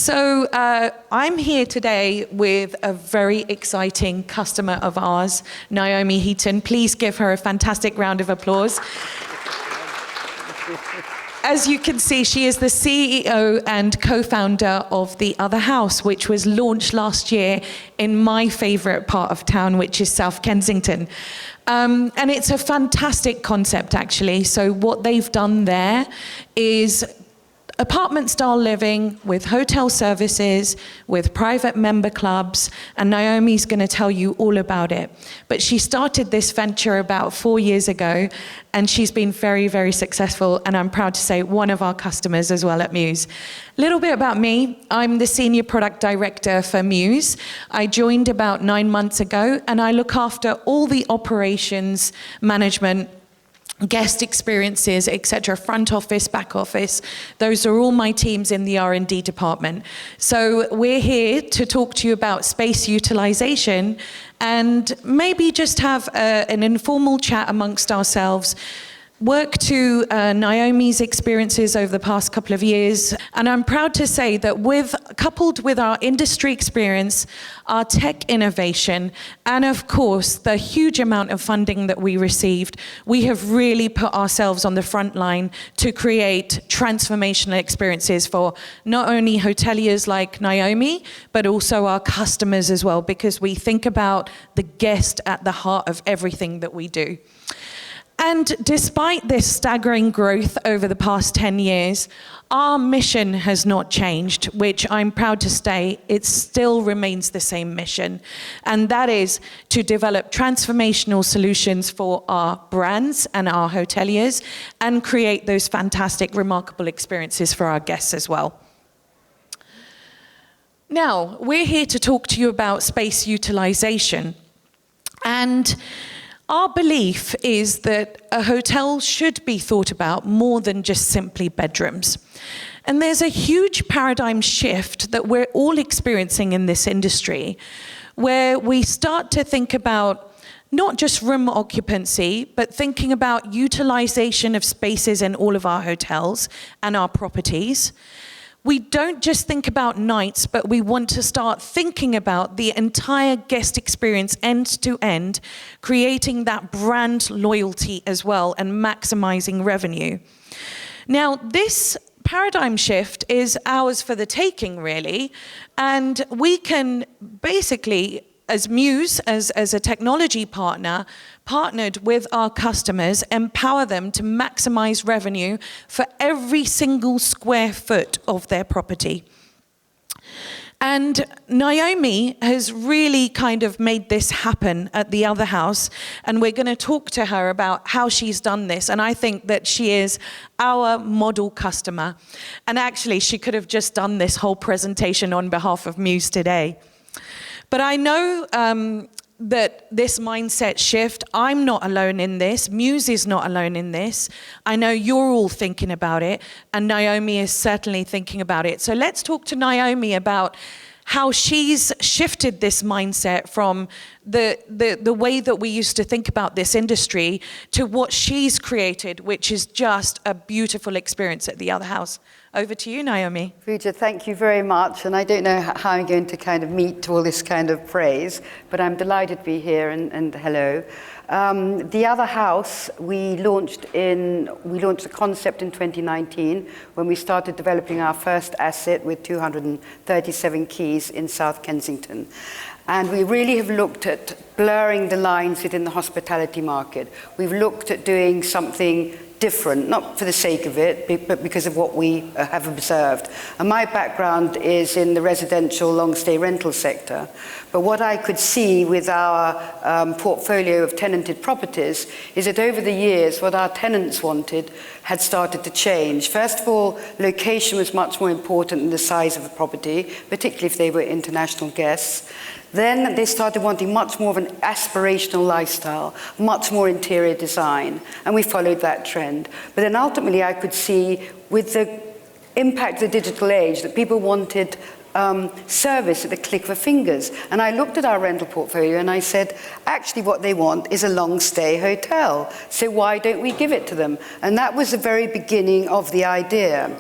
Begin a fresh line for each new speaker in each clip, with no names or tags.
So I'm here today with a very exciting customer of ours, Naomi Heaton. Please give her a fantastic round of applause. As you can see, she is the CEO and co-founder of The Other House, which was launched last year in my favorite part of town, which is South Kensington. And it's a fantastic concept, actually. So what they've done there is apartment-style living with hotel services, with private member clubs, and Naomi's going to tell you all about it. But she started this venture about 4 years ago, and she's been very, very successful, and I'm proud to say one of our customers as well at Mews. A little bit about me. I'm the Senior Product Director for Mews. I joined about 9 months ago, and I look after all the operations management, guest experiences, etc., front office, back office. Those are all my teams in the R&D department. So we're here to talk to you about space utilization and maybe just have an informal chat amongst ourselves, work to Naomi's experiences over the past couple of years. And I'm proud to say that coupled with our industry experience, our tech innovation, and of course, the huge amount of funding that we received, we have really put ourselves on the front line to create transformational experiences for not only hoteliers like Naomi, but also our customers as well, because we think about the guest at the heart of everything that we do. And despite this staggering growth over the past 10 years, our mission has not changed, which I'm proud to say it still remains the same mission. And that is to develop transformational solutions for our brands and our hoteliers and create those fantastic, remarkable experiences for our guests as well. Now, we're here to talk to you about space utilization. And our belief is that a hotel should be thought about more than just simply bedrooms. And there's a huge paradigm shift that we're all experiencing in this industry, where we start to think about not just room occupancy, but thinking about utilization of spaces in all of our hotels and our properties. We don't just think about nights, but we want to start thinking about the entire guest experience end to end, creating that brand loyalty as well and maximizing revenue. Now, this paradigm shift is ours for the taking, really, and we can basically, as Mews, as a technology partner, partnered with our customers, empower them to maximize revenue for every single square foot of their property. And Naomi has really kind of made this happen at The Other House, and we're going to talk to her about how she's done this, and I think that she is our model customer. And actually, she could have just done this whole presentation on behalf of Mews today. But I know that this mindset shift, I'm not alone in this. Mews is not alone in this. I know you're all thinking about it, and Naomi is certainly thinking about it. So let's talk to Naomi about how she's shifted this mindset from the way that we used to think about this industry to what she's created, which is just a beautiful experience at The Other House. Over to you, Naomi.
Pooja, thank you very much. And I don't know how I'm going to kind of meet all this kind of praise, but I'm delighted to be here and hello. The Other House, we launched the concept in 2019 when we started developing our first asset with 237 keys in South Kensington. And we really have looked at blurring the lines within the hospitality market. We've looked at doing something different, not for the sake of it, but because of what we have observed. And my background is in the residential long-stay rental sector. But what I could see with our portfolio of tenanted properties is that over the years, what our tenants wanted had started to change. First of all, location was much more important than the size of the property, particularly if they were international guests. Then they started wanting much more of an aspirational lifestyle, much more interior design, and we followed that trend. But then ultimately I could see with the impact of the digital age that people wanted service at the click of a fingers. And I looked at our rental portfolio and I said, actually what they want is a long stay hotel. So why don't we give it to them? And that was the very beginning of the idea.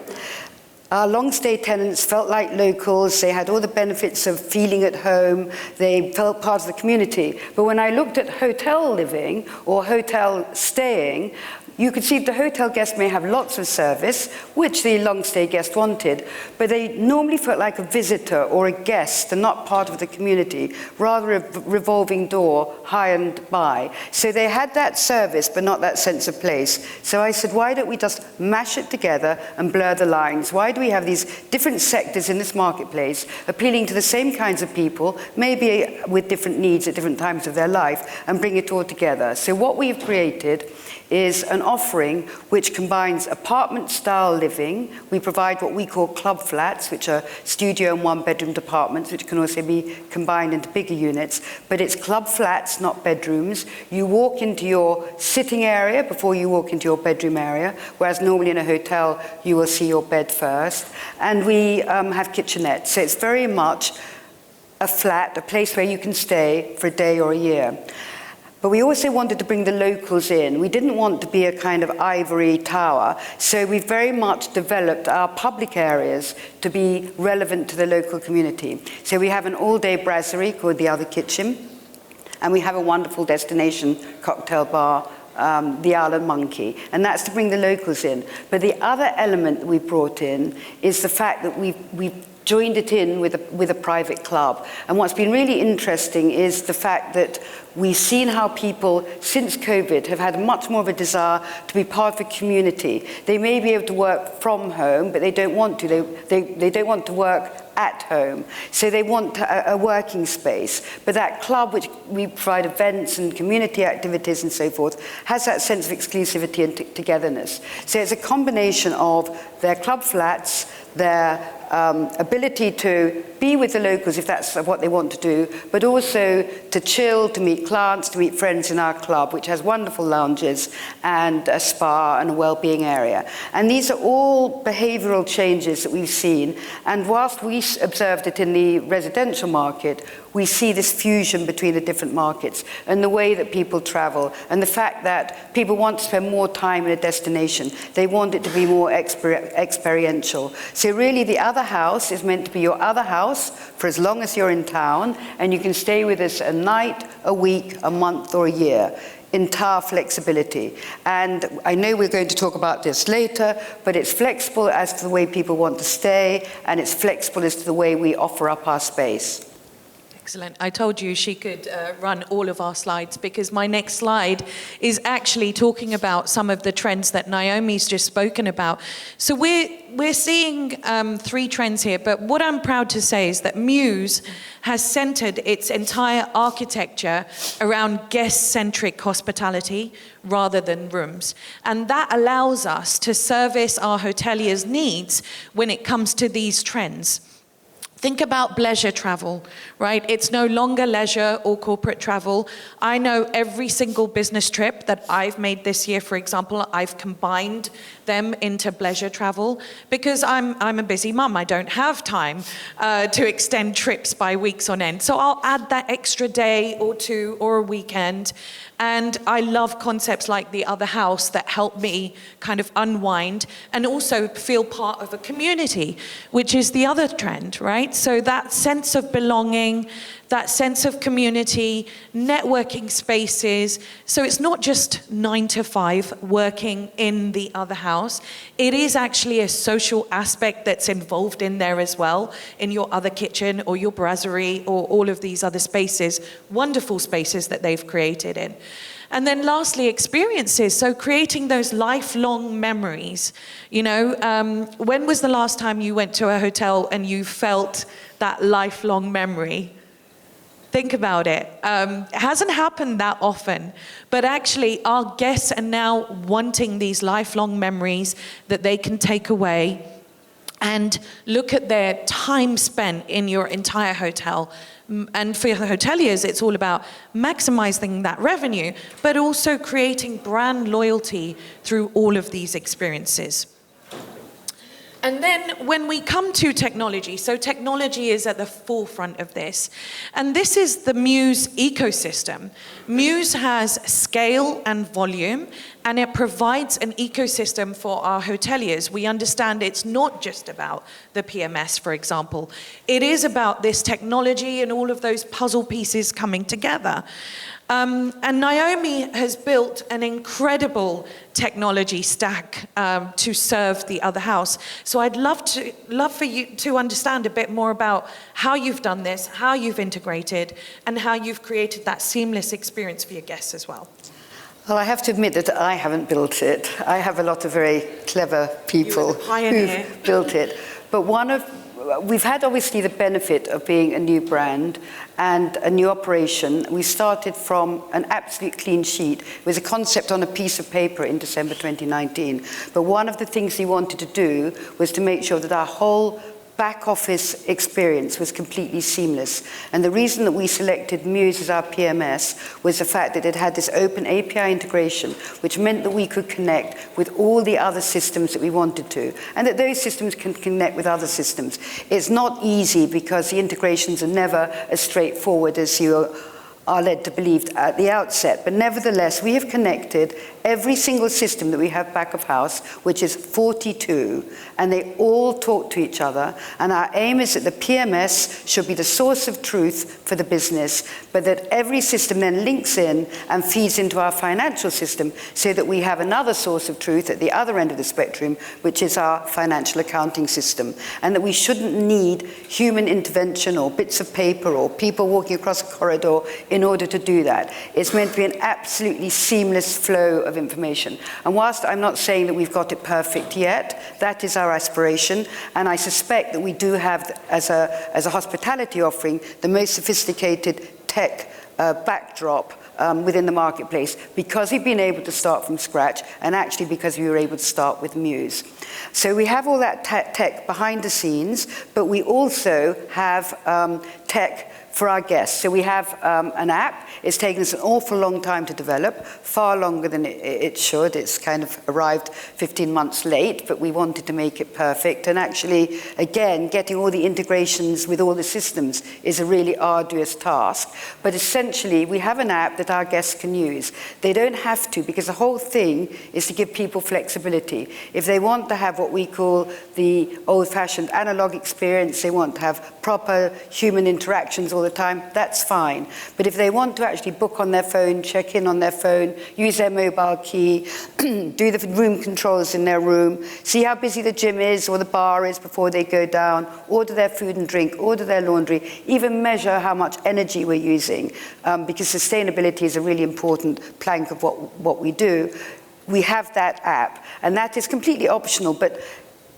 Our long-stay tenants felt like locals. They had all the benefits of feeling at home. They felt part of the community. But when I looked at hotel living or hotel staying, you could see the hotel guest may have lots of service, which the long-stay guest wanted, but they normally felt like a visitor or a guest and not part of the community, rather a revolving door, high and by. So they had that service, but not that sense of place. So I said, why don't we just mash it together and blur the lines? Why do we have these different sectors in this marketplace, appealing to the same kinds of people, maybe with different needs at different times of their life, and bring it all together? So what we've created is an offering which combines apartment-style living. We provide what we call club flats, which are studio and one-bedroom apartments, which can also be combined into bigger units. But it's club flats, not bedrooms. You walk into your sitting area before you walk into your bedroom area, whereas normally in a hotel you will see your bed first. And we have kitchenettes. So it's very much a flat, a place where you can stay for a day or a year. But we also wanted to bring the locals in. We didn't want to be a kind of ivory tower, so we've very much developed our public areas to be relevant to the local community. So we have an all-day brasserie called The Other Kitchen, and we have a wonderful destination cocktail bar, the Owl and Monkey, and that's to bring the locals in. But the other element that we brought in is the fact that we've joined it in with a private club. And what's been really interesting is the fact that we've seen how people, since COVID, have had much more of a desire to be part of a community. They may be able to work from home, but they don't want to. They don't want to work at home. So they want a working space. But that club, which we provide events and community activities and so forth, has that sense of exclusivity and togetherness. So it's a combination of their club flats, their ability to be with the locals if that's what they want to do, but also to chill, to meet clients, to meet friends in our club, which has wonderful lounges and a spa and a well-being area. And these are all behavioural changes that we've seen. And whilst we observed it in the residential market, we see this fusion between the different markets and the way that people travel and the fact that people want to spend more time in a destination. They want it to be more experiential. So really the other house is meant to be your other house for as long as you're in town, and you can stay with us a night, a week, a month or a year. Entire flexibility. And I know we're going to talk about this later, but it's flexible as to the way people want to stay, and it's flexible as to the way we offer up our space.
Excellent. I told you she could run all of our slides, because my next slide is actually talking about some of the trends that Naomi's just spoken about. So we're seeing 3 trends here, but what I'm proud to say is that Mews has centered its entire architecture around guest-centric hospitality rather than rooms. And that allows us to service our hoteliers' needs when it comes to these trends. Think about leisure travel, right? It's no longer leisure or corporate travel. I know every single business trip that I've made this year, for example, I've combined them into leisure travel because I'm a busy mum. I don't have time to extend trips by weeks on end. So I'll add that extra day or 2 or a weekend. And I love concepts like The Other House that help me kind of unwind and also feel part of a community, which is the other trend, right? So that sense of belonging, that sense of community, networking spaces. So it's not just 9 to 5 working in the other house. It is actually a social aspect that's involved in there as well, in your other kitchen or your brasserie or all of these other spaces, wonderful spaces that they've created in. And then lastly, experiences. So creating those lifelong memories. You know, when was the last time you went to a hotel and you felt that lifelong memory? Think about it. It hasn't happened that often, but actually our guests are now wanting these lifelong memories that they can take away and look at their time spent in your entire hotel. And for the hoteliers, it's all about maximizing that revenue, but also creating brand loyalty through all of these experiences. And then when we come to technology, so technology is at the forefront of this. And this is the Mews ecosystem. Mews has scale and volume, and it provides an ecosystem for our hoteliers. We understand it's not just about the PMS, for example. It is about this technology and all of those puzzle pieces coming together. And Naomi has built an incredible technology stack to serve the other house. So I'd love for you to understand a bit more about how you've done this, how you've integrated, and how you've created that seamless experience for your guests as well.
Well, I have to admit that I haven't built it. I have a lot of very clever people who've built it. But we've had obviously the benefit of being a new brand and a new operation. We started from an absolute clean sheet. It was a concept on a piece of paper in December 2019. But one of the things we wanted to do was to make sure that our whole back office experience was completely seamless. And the reason that we selected Mews as our PMS was the fact that it had this open API integration, which meant that we could connect with all the other systems that we wanted to, and that those systems can connect with other systems. It's not easy because the integrations are never as straightforward as you are led to believe at the outset. But nevertheless, we have connected every single system that we have back of house, which is 42, and they all talk to each other. And our aim is that the PMS should be the source of truth for the business, but that every system then links in and feeds into our financial system so that we have another source of truth at the other end of the spectrum, which is our financial accounting system. And that we shouldn't need human intervention or bits of paper or people walking across a corridor in order to do that. It's meant to be an absolutely seamless flow of information. And whilst I'm not saying that we've got it perfect yet, that is our aspiration. And I suspect that we do have, as a hospitality offering, the most sophisticated tech backdrop within the marketplace, because we've been able to start from scratch, and actually because we were able to start with Mews. So we have all that tech behind the scenes, but we also have tech for our guests. So we have an app. It's taken us an awful long time to develop, far longer than it should. It's kind of arrived 15 months late, but we wanted to make it perfect. And actually, again, getting all the integrations with all the systems is a really arduous task. But essentially, we have an app that our guests can use. They don't have to, because the whole thing is to give people flexibility. If they want to have what we call the old-fashioned analog experience, they want to have proper human interactions all the time, that's fine. But if they want to actually book on their phone, check in on their phone, use their mobile key, do the room controls in their room, see how busy the gym is or the bar is before they go down, order their food and drink, order their laundry, even measure how much energy we're using, because sustainability is a really important plank of what we do. We have that app, and that is completely optional, but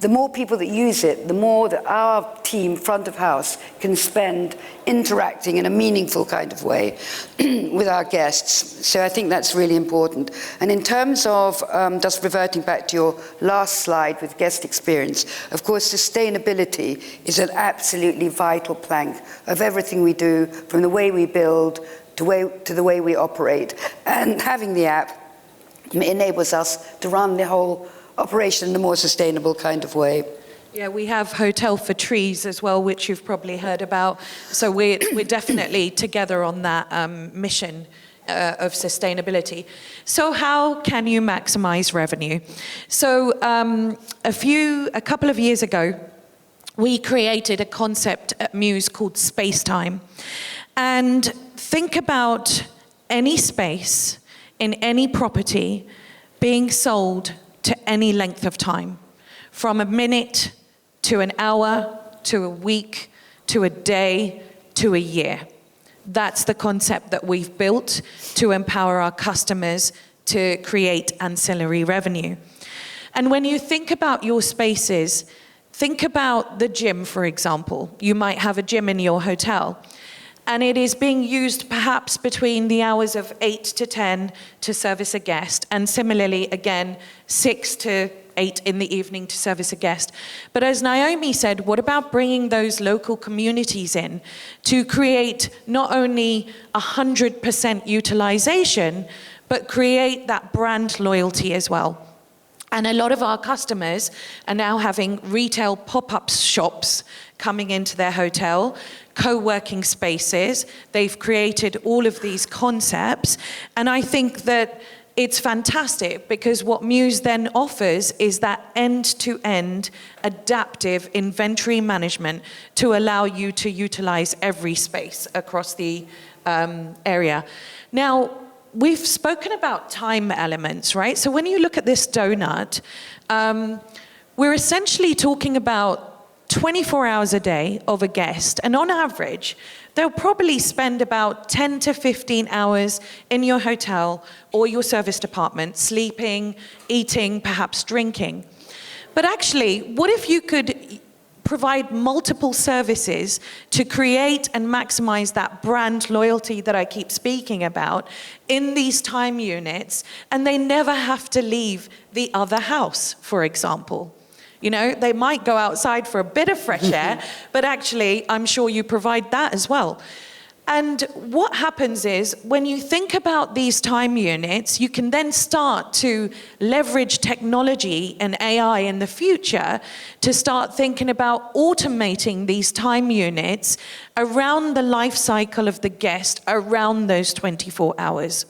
the more people that use it, the more that our team, front of house, can spend interacting in a meaningful kind of way with our guests. So I think that's really important. And in terms of, just reverting back to your last slide with guest experience, of course, sustainability is an absolutely vital plank of everything we do, from the way we build to the way we operate. And having the app enables us to run the whole operation in a more sustainable kind of way.
Yeah, we have Hotel for Trees as well, which you've probably heard about. So we're definitely together on that mission of sustainability. So how can you maximize revenue? So a couple of years ago, we created a concept at Mews called Space Time. And think about any space in any property being sold to any length of time, from a minute to an hour to a week to a day to a year. That's the concept that we've built to empower our customers to create ancillary revenue. And when you think about your spaces, think about the gym, for example. You might have a gym in your hotel, and it is being used perhaps between the hours of 8 to 10 to service a guest, and similarly, again, 6 to 8 in the evening to service a guest. But as Naomi said, what about bringing those local communities in to create not only 100% utilization, but create that brand loyalty as well? And a lot of our customers are now having retail pop-up shops coming into their hotel, co-working spaces. They've created all of these concepts. And I think that it's fantastic because what Mews then offers is that end-to-end adaptive inventory management to allow you to utilize every space across the area. Now, we've spoken about time elements, right? So when you look at this donut, we're essentially talking about 24 hours a day of a guest, and on average, they'll probably spend about 10 to 15 hours in your hotel or your service department, sleeping, eating, perhaps drinking. But actually, what if you could provide multiple services to create and maximize that brand loyalty that I keep speaking about in these time units, and they never have to leave the other house, for example? You know, they might go outside for a bit of fresh air, but actually, I'm sure you provide that as well. And what happens is, when you think about these time units, you can then start to leverage technology and AI in the future to start thinking about automating these time units around the life cycle of the guest, around those 24 hours.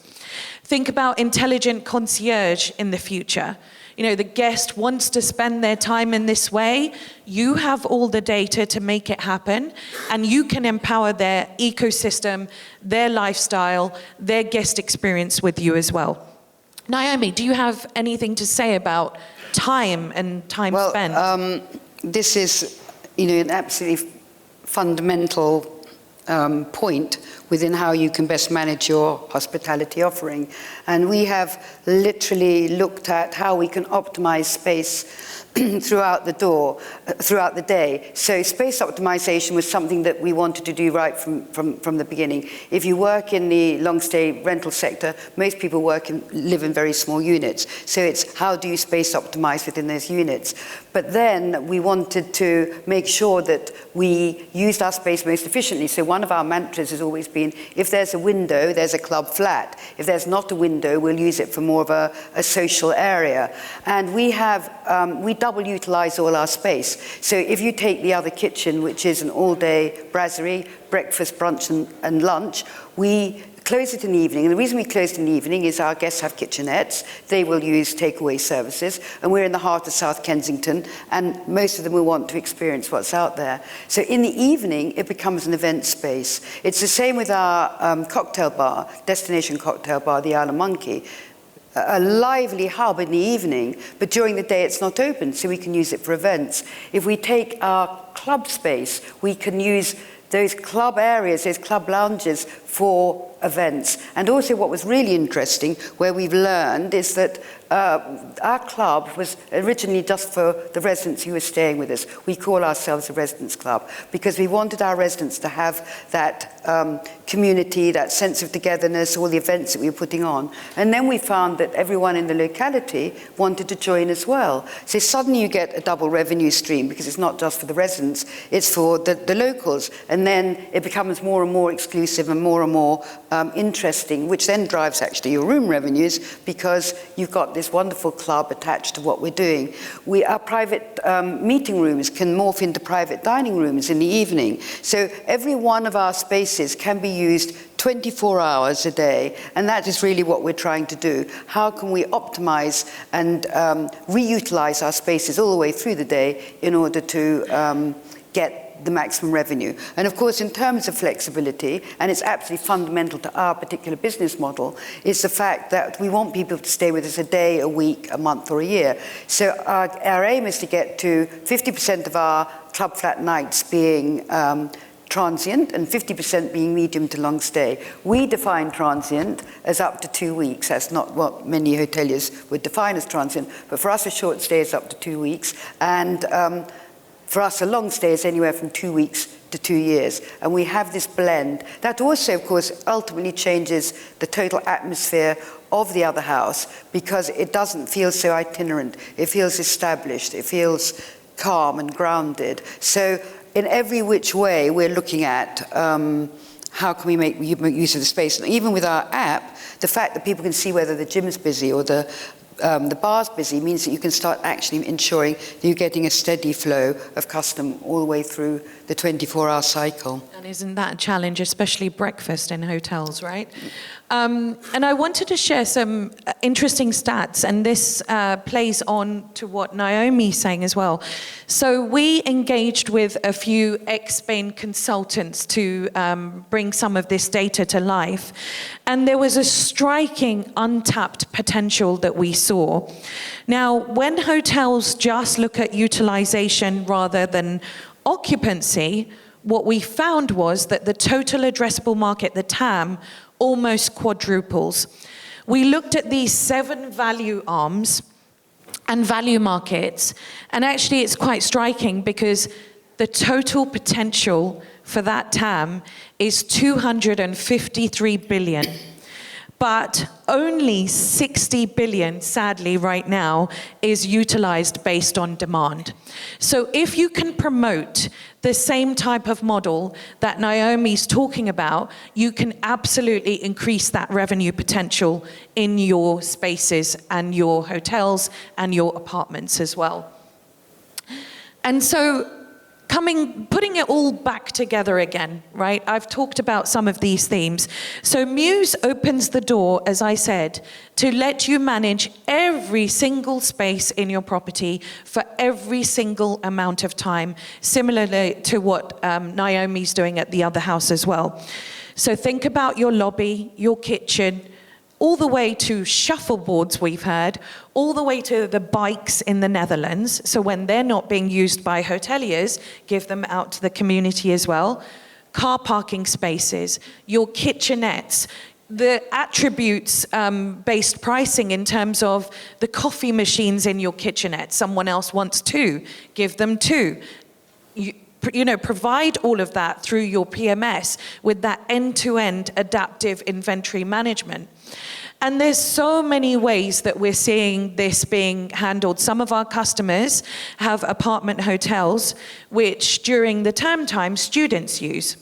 Think about intelligent concierge in the future. You know, the guest wants to spend their time in this way. You have all the data to make it happen, and you can empower their ecosystem, their lifestyle, their guest experience with you as well. Naomi, do you have anything to say about time and time spent?
This is, you know, an absolutely fundamental point within how you can best manage your hospitality offering. And we have literally looked at how we can optimize space throughout the day. So space optimization was something that we wanted to do right from the beginning. If you work in the long stay rental sector, most people live in very small units. So it's how do you space optimize within those units? But then we wanted to make sure that we used our space most efficiently. So one of our mantras has always been, if there's a window, there's a club flat. If there's not a window, we'll use it for more of a social area. And we double utilize all our space. So if you take the other kitchen, which is an all-day brasserie, breakfast, brunch, and lunch, we close it in the evening. And the reason we close it in the evening is our guests have kitchenettes. They will use takeaway services. And we're in the heart of South Kensington, and most of them will want to experience what's out there. So in the evening, it becomes an event space. It's the same with our cocktail bar, destination cocktail bar, the Isle of Monkey. A lively hub in the evening, but during the day it's not open, so we can use it for events. If we take our club space, we can use those club areas, those club lounges for events. And also what was really interesting, where we've learned, is that our club was originally just for the residents who were staying with us. We call ourselves a residents club because we wanted our residents to have that community, that sense of togetherness, all the events that we were putting on. And then we found that everyone in the locality wanted to join as well. So suddenly you get a double revenue stream because it's not just for the residents, it's for the locals. And then it becomes more and more exclusive and more interesting, which then drives actually your room revenues because you've got this wonderful club attached to what we're doing. Our private meeting rooms can morph into private dining rooms in the evening. So every one of our spaces can be used 24 hours a day, and that is really what we're trying to do. How can we optimize and reutilize our spaces all the way through the day in order to get the maximum revenue? And of course, in terms of flexibility, and it's absolutely fundamental to our particular business model, is the fact that we want people to stay with us a day, a week, a month, or a year. So our aim is to get to 50% of our club flat nights being transient and 50% being medium to long stay. We define transient as up to 2 weeks. That's not what many hoteliers would define as transient, but for us a short stay is up to 2 weeks, and for us, a long stay is anywhere from 2 weeks to 2 years. And we have this blend. That also, of course, ultimately changes the total atmosphere of the other house because it doesn't feel so itinerant. It feels established. It feels calm and grounded. So in every which way, we're looking at how can we make use of the space. And even with our app, the fact that people can see whether the gym is busy or the the bar's busy means that you can start actually ensuring that you're getting a steady flow of custom all the way through the 24-hour cycle.
And isn't that a challenge, especially breakfast in hotels, right? And I wanted to share some interesting stats, and this plays on to what Naomi's saying as well. So we engaged with a few ex-Spain consultants to bring some of this data to life, and there was a striking untapped potential that we saw. Now, when hotels just look at utilization rather than occupancy, what we found was that the total addressable market, the TAM, almost quadruples. We looked at these 7 value arms and value markets, and actually it's quite striking because the total potential for that TAM is 253 billion. But only 60 billion, sadly, right now, is utilized based on demand. So if you can promote the same type of model that Naomi's talking about, you can absolutely increase that revenue potential in your spaces and your hotels and your apartments as well. And so putting it all back together again, right? I've talked about some of these themes. So Mews opens the door, as I said, to let you manage every single space in your property for every single amount of time, similarly to what Naomi's doing at the other house as well. So think about your lobby, your kitchen, all the way to shuffleboards we've heard, all the way to the bikes in the Netherlands. So when they're not being used by hoteliers, give them out to the community as well. Car parking spaces, your kitchenettes, the attributes-based pricing in terms of the coffee machines in your kitchenette. Someone else wants 2, give them 2. You know, provide all of that through your PMS with that end-to-end adaptive inventory management. And there's so many ways that we're seeing this being handled. Some of our customers have apartment hotels, which during the term time, students use.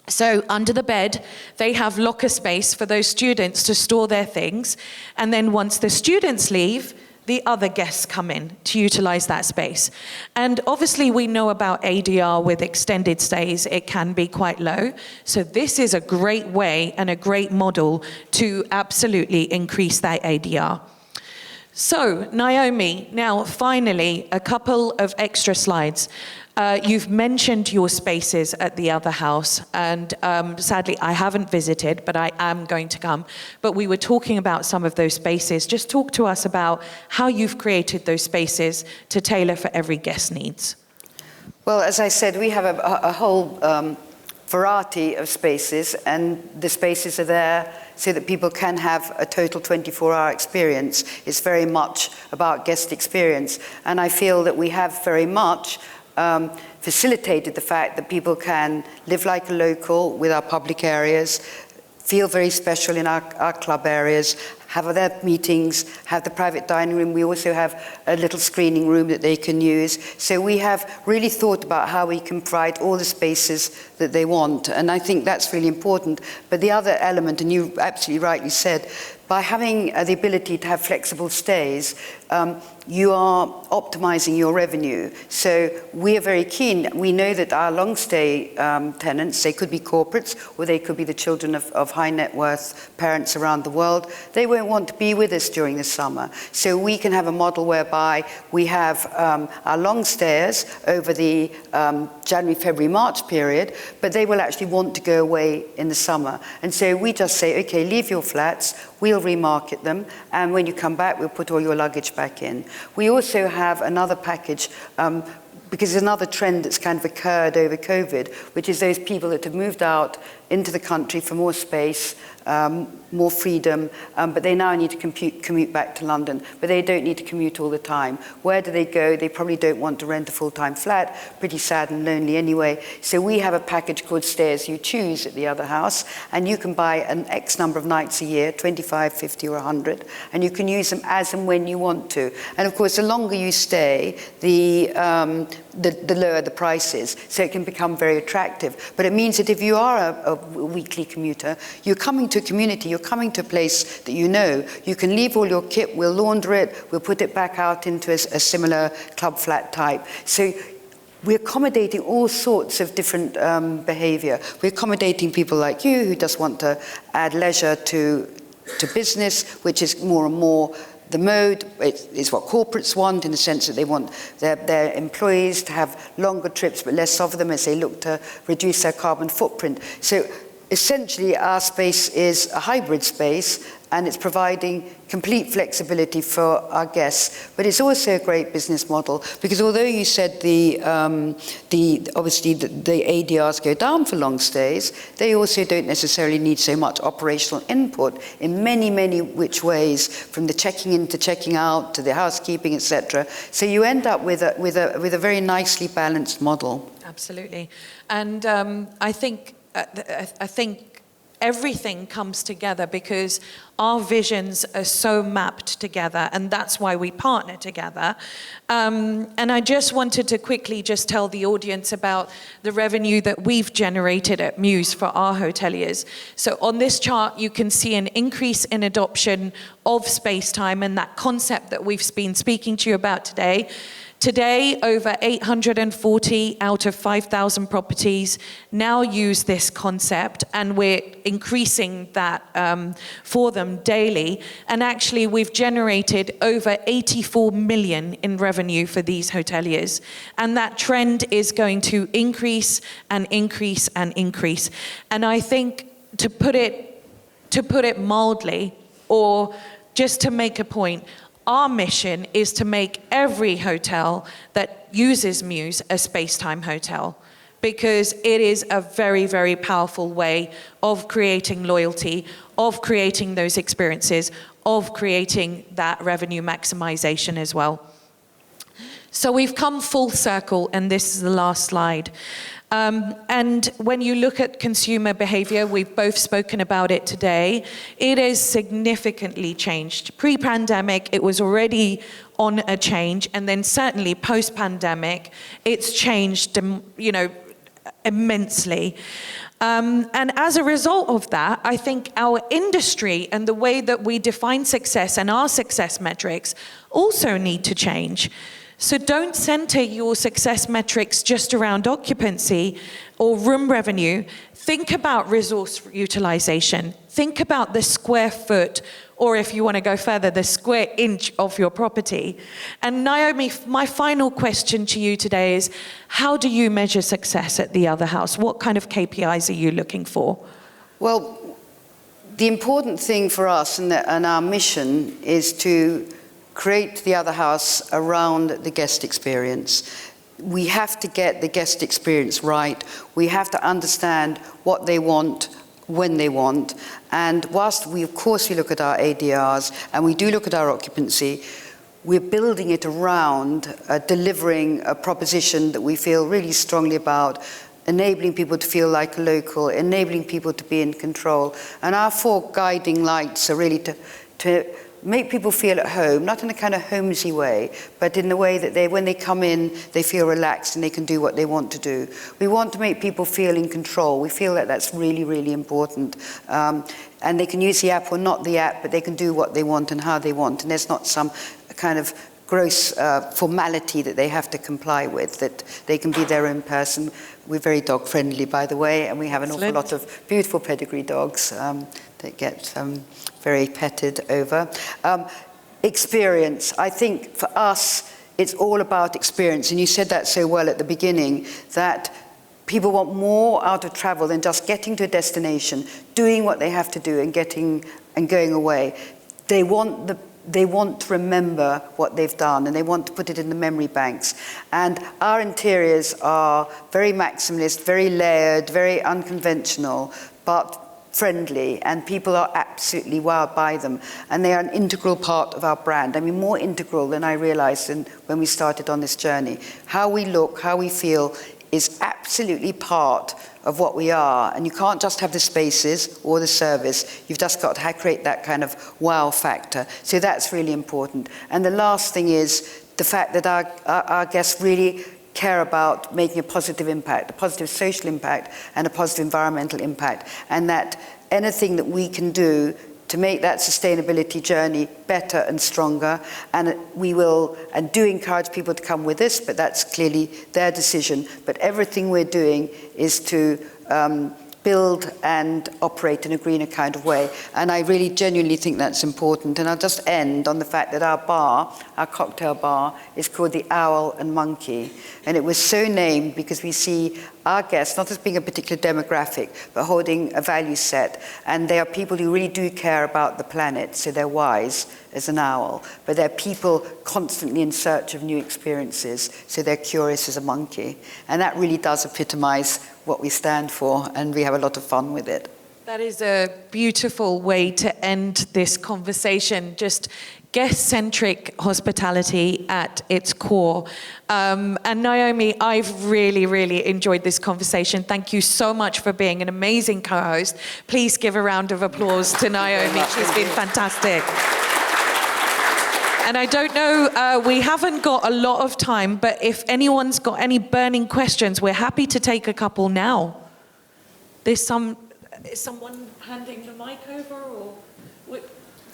So under the bed, they have locker space for those students to store their things. And then once the students leave, the other guests come in to utilize that space. And obviously we know about ADR with extended stays, it can be quite low. So this is a great way and a great model to absolutely increase that ADR. So Naomi, now finally, a couple of extra slides. You've mentioned your spaces at the other house, and sadly I haven't visited, but I am going to come. But we were talking about some of those spaces. Just talk to us about how you've created those spaces to tailor for every guest's needs.
Well, as I said, we have a whole variety of spaces, and the spaces are there so that people can have a total 24-hour experience. It's very much about guest experience, and I feel that we have very much facilitated the fact that people can live like a local with our public areas, feel very special in our club areas, have their meetings, have the private dining room. We also have a little screening room that they can use. So we have really thought about how we can provide all the spaces that they want, and I think that's really important. But the other element, and you absolutely rightly said, by having the ability to have flexible stays, you are optimizing your revenue. So we are very keen. We know that our long stay tenants, they could be corporates or they could be the children of high net worth parents around the world. They won't want to be with us during the summer. So we can have a model whereby we have our long stayers over the January, February, March period, but they will actually want to go away in the summer. And so we just say, okay, leave your flats, we'll remarket them, and when you come back, we'll put all your luggage back in. We also have another package, because there's another trend that's kind of occurred over COVID, which is those people that have moved out into the country for more space, more freedom, but they now need to commute back to London, but they don't need to commute all the time. Where do they go? They probably don't want to rent a full-time flat, pretty sad and lonely anyway. So we have a package called Stay As You Choose at the other house, and you can buy an X number of nights a year, 25, 50 or 100, and you can use them as and when you want to. And of course, the longer you stay, the lower the prices, so it can become very attractive. But it means that if you are weekly commuter. You're coming to a community, you're coming to a place that you know. You can leave all your kit, we'll launder it, we'll put it back out into a similar club flat type. So we're accommodating all sorts of different behaviour. We're accommodating people like you who just want to add leisure to business, which is more and more the mode. It's what corporates want, in the sense that they want their employees to have longer trips but less of them as they look to reduce their carbon footprint. So essentially our space is a hybrid space, and it's providing complete flexibility for our guests. But it's also a great business model, because although you said obviously the ADRs go down for long stays, they also don't necessarily need so much operational input in many, many which ways, from the checking in to checking out to the housekeeping, etc. So you end up with a very nicely balanced model.
Absolutely. And I think everything comes together because our visions are so mapped together, and that's why we partner together. And I just wanted to quickly just tell the audience about the revenue that we've generated at Mews for our hoteliers. So on this chart, you can see an increase in adoption of space time and that concept that we've been speaking to you about today. Today, over 840 out of 5,000 properties now use this concept, and we're increasing that for them daily. And actually, we've generated over 84 million in revenue for these hoteliers. And that trend is going to increase and increase and increase. And I think, to put it mildly, or just to make a point, our mission is to make every hotel that uses Mews a space-time hotel, because it is a very, very powerful way of creating loyalty, of creating those experiences, of creating that revenue maximization as well. So we've come full circle, and this is the last slide. And when you look at consumer behavior, we've both spoken about it today, it has significantly changed. Pre-pandemic, it was already on a change, and then certainly post-pandemic, it's changed, immensely. And as a result of that, I think our industry and the way that we define success and our success metrics also need to change. So don't center your success metrics just around occupancy or room revenue. Think about resource utilization. Think about the square foot, or if you want to go further, the square inch of your property. And Naomi, my final question to you today is, how do you measure success at the Other House? What kind of KPIs are you looking for?
Well, the important thing for us and our mission is to create the Other House around the guest experience. We have to get the guest experience right. We have to understand what they want, when they want. And whilst we, of course, we look at our ADRs and we do look at our occupancy, we're building it around delivering a proposition that we feel really strongly about, enabling people to feel like a local, enabling people to be in control. And our 4 guiding lights are really to make people feel at home, not in a kind of homesy way, but in the way that when they come in, they feel relaxed and they can do what they want to do. We want to make people feel in control. We feel that that's really, really important. And they can use the app or not the app, but they can do what they want and how they want. And there's not some kind of gross formality that they have to comply with, that they can be their own person. We're very dog friendly, by the way, and we have an awful lot of beautiful pedigree dogs that get very petted over. Experience. I think for us, it's all about experience. And you said that so well at the beginning, that people want more out of travel than just getting to a destination, doing what they have to do and going away. They want to remember what they've done, and they want to put it in the memory banks. And our interiors are very maximalist, very layered, very unconventional, but friendly, and people are absolutely wowed by them. And they are an integral part of our brand. I mean, more integral than I realized when we started on this journey. How we look, how we feel is absolutely part of what we are. And you can't just have the spaces or the service. You've just got to create that kind of wow factor. So that's really important. And the last thing is the fact that our guests really care about making a positive impact, a positive social impact and a positive environmental impact, and that anything that we can do to make that sustainability journey better and stronger, and we will, and do encourage people to come with us, but that's clearly their decision. But everything we're doing is to build and operate in a greener kind of way. And I really genuinely think that's important. And I'll just end on the fact that our bar, our cocktail bar, is called the Owl and Monkey. And it was so named because we see our guests not as being a particular demographic, but holding a value set. And they are people who really do care about the planet, so they're wise as an owl. But they're people constantly in search of new experiences, so they're curious as a monkey. And that really does epitomize what we stand for, and we have a lot of fun with it.
That is a beautiful way to end this conversation. Just guest-centric hospitality at its core. And Naomi, I've really, really enjoyed this conversation. Thank you so much for being an amazing co-host. Please give a round of applause to Naomi. She's been fantastic. And I don't know, we haven't got a lot of time, but if anyone's got any burning questions, we're happy to take a couple now. Is someone handing the mic over, or do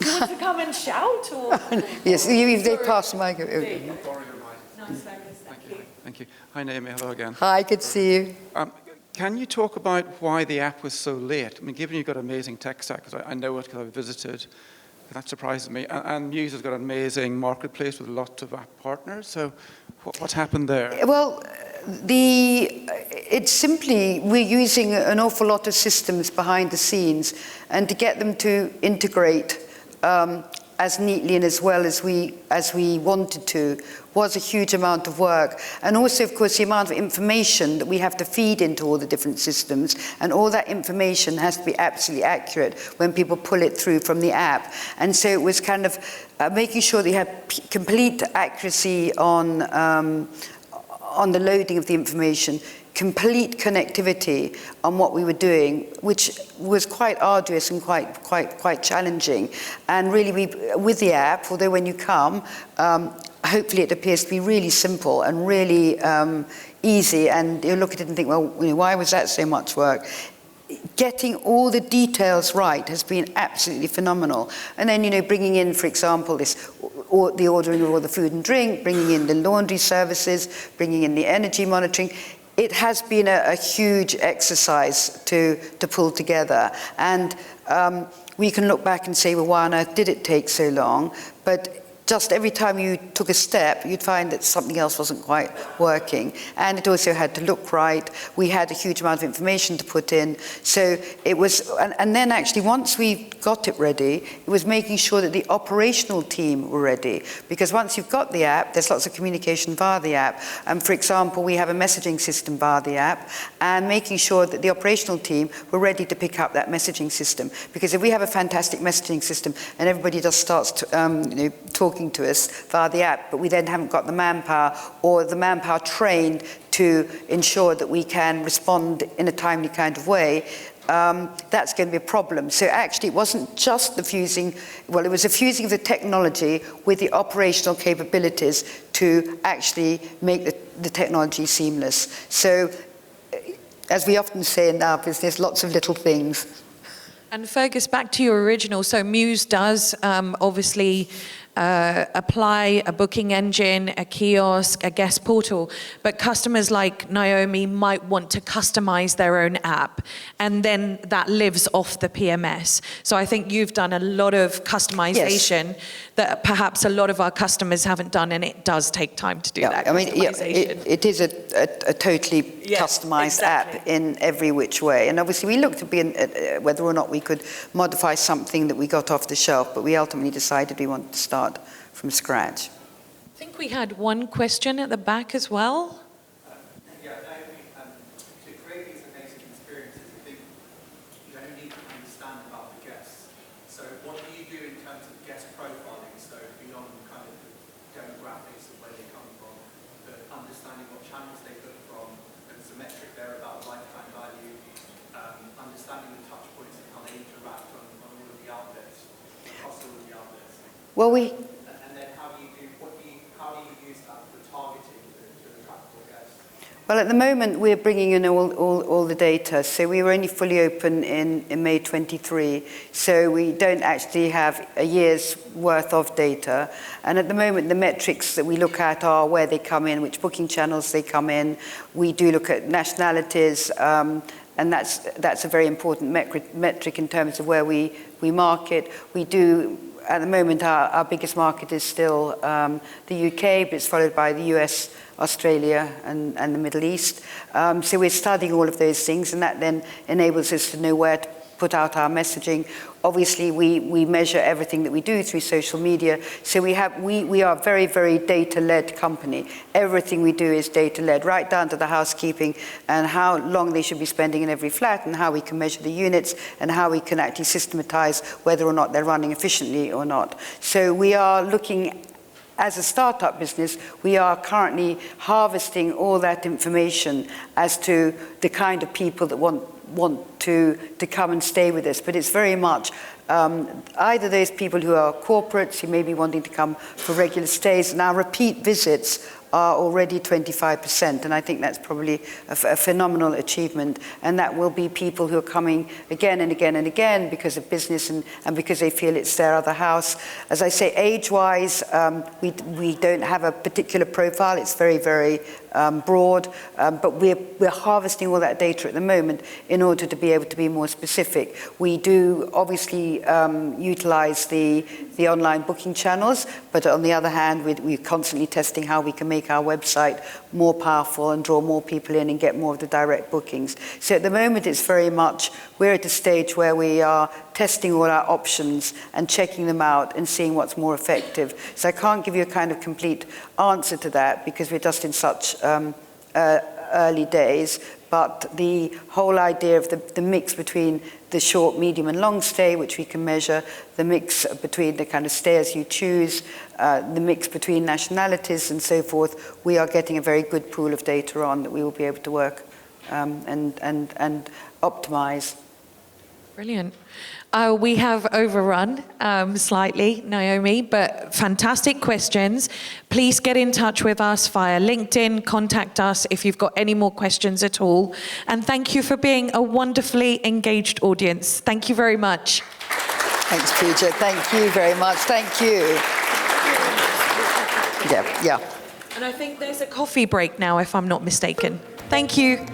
you want to come and shout? Or?
Yes, they pass the mic over.
Nice, thank you.
Thank you. Hi, Naomi. Hello again.
Hi, good to see you.
Can you talk about why the app was so late? I mean, given you've got amazing tech stack, because I know it because I've visited, that surprises me. And Mews has got an amazing marketplace with lots of app partners. So what happened there?
Well, it's simply, we're using an awful lot of systems behind the scenes, and to get them to integrate as neatly and as well as we wanted to was a huge amount of work. And also, of course, the amount of information that we have to feed into all the different systems, and all that information has to be absolutely accurate when people pull it through from the app. And so it was kind of making sure that you had complete accuracy on the loading of the information, complete connectivity on what we were doing, which was quite arduous and quite challenging. And really, with the app, although when you come, hopefully it appears to be really simple and really easy, and you look at it and think, well, why was that so much work? Getting all the details right has been absolutely phenomenal. And then, bringing in, for example, the ordering of all the food and drink, bringing in the laundry services, bringing in the energy monitoring. It has been a huge exercise to pull together. And we can look back and say, well, why on earth did it take so long? But just every time you took a step, you'd find that something else wasn't quite working. And it also had to look right. We had a huge amount of information to put in. So it was, and then actually once we got it ready, it was making sure that the operational team were ready. Because once you've got the app, there's lots of communication via the app. And for example, we have a messaging system via the app, and making sure that the operational team were ready to pick up that messaging system. Because if we have a fantastic messaging system and everybody just starts to, talking to us via the app, but we then haven't got the manpower or the manpower trained to ensure that we can respond in a timely kind of way, that's going to be a problem. So actually it wasn't just the fusing, well, it was a fusing of the technology with the operational capabilities to actually make the technology seamless. So as we often say in our business, lots of little things.
And Fergus, back to your original. So Mews does obviously apply a booking engine, a kiosk, a guest portal, but customers like Naomi might want to customize their own app, and then that lives off the PMS. So I think you've done a lot of customization that perhaps a lot of our customers haven't done, and it does take time to do that customization.
It is a totally customized app in every which way. And obviously we looked at whether or not we could modify something that we got off the shelf, but we ultimately decided we wanted to start from scratch.
I think we had one question at the back as well.
To create these amazing experiences, I think you don't need to understand about the guests. So what do you do in terms of guest profiling? So beyond kind of the demographics of where they come from, but understanding what channels they book from, and some metric there about lifetime value, understanding the touch points and how they interact on all of the outlets, across all of the outlets.
Well,
and then how do you use that for targeting to attract more guests?
Well, at the moment, we're bringing in all the data. So we were only fully open in May 23. So we don't actually have a year's worth of data. And at the moment, the metrics that we look at are where they come in, which booking channels they come in. We do look at nationalities, and that's a very important metric in terms of where we market. We do, at the moment, our biggest market is still the UK, but it's followed by the US, Australia and the Middle East. So we're studying all of those things, and that then enables us to know where to put out our messaging. Obviously, we measure everything that we do through social media. So we are a very, very data-led company. Everything we do is data-led, right down to the housekeeping and how long they should be spending in every flat and how we can measure the units and how we can actually systematize whether or not they're running efficiently or not. So we are looking, as a startup business, we are currently harvesting all that information as to the kind of people that want to come and stay with us. But it's very much either those people who are corporates who may be wanting to come for regular stays, and our repeat visits are already 25%, and I think that's probably a phenomenal achievement. And that will be people who are coming again and again and again because of business and because they feel it's their other house. As I say, age-wise, we don't have a particular profile. It's very, very broad, but we're harvesting all that data at the moment in order to be able to be more specific. We do obviously utilize the online booking channels, but on the other hand, we're constantly testing how we can make our website more powerful and draw more people in and get more of the direct bookings. So at the moment, it's very much, we're at a stage where we are testing all our options and checking them out and seeing what's more effective. So I can't give you a kind of complete answer to that because we're just in such early days. But the whole idea of the mix between the short, medium and long stay, which we can measure, the mix between the kind of stay as you choose, the mix between nationalities and so forth, we are getting a very good pool of data on that we will be able to work and optimize.
Brilliant. We have overrun slightly, Naomi, but fantastic questions. Please get in touch with us via LinkedIn, contact us if you've got any more questions at all. And thank you for being a wonderfully engaged audience. Thank you very much.
Thanks, Pooja. Thank you very much. Thank you. Yeah.
And I think there's a coffee break now, if I'm not mistaken. Thank you.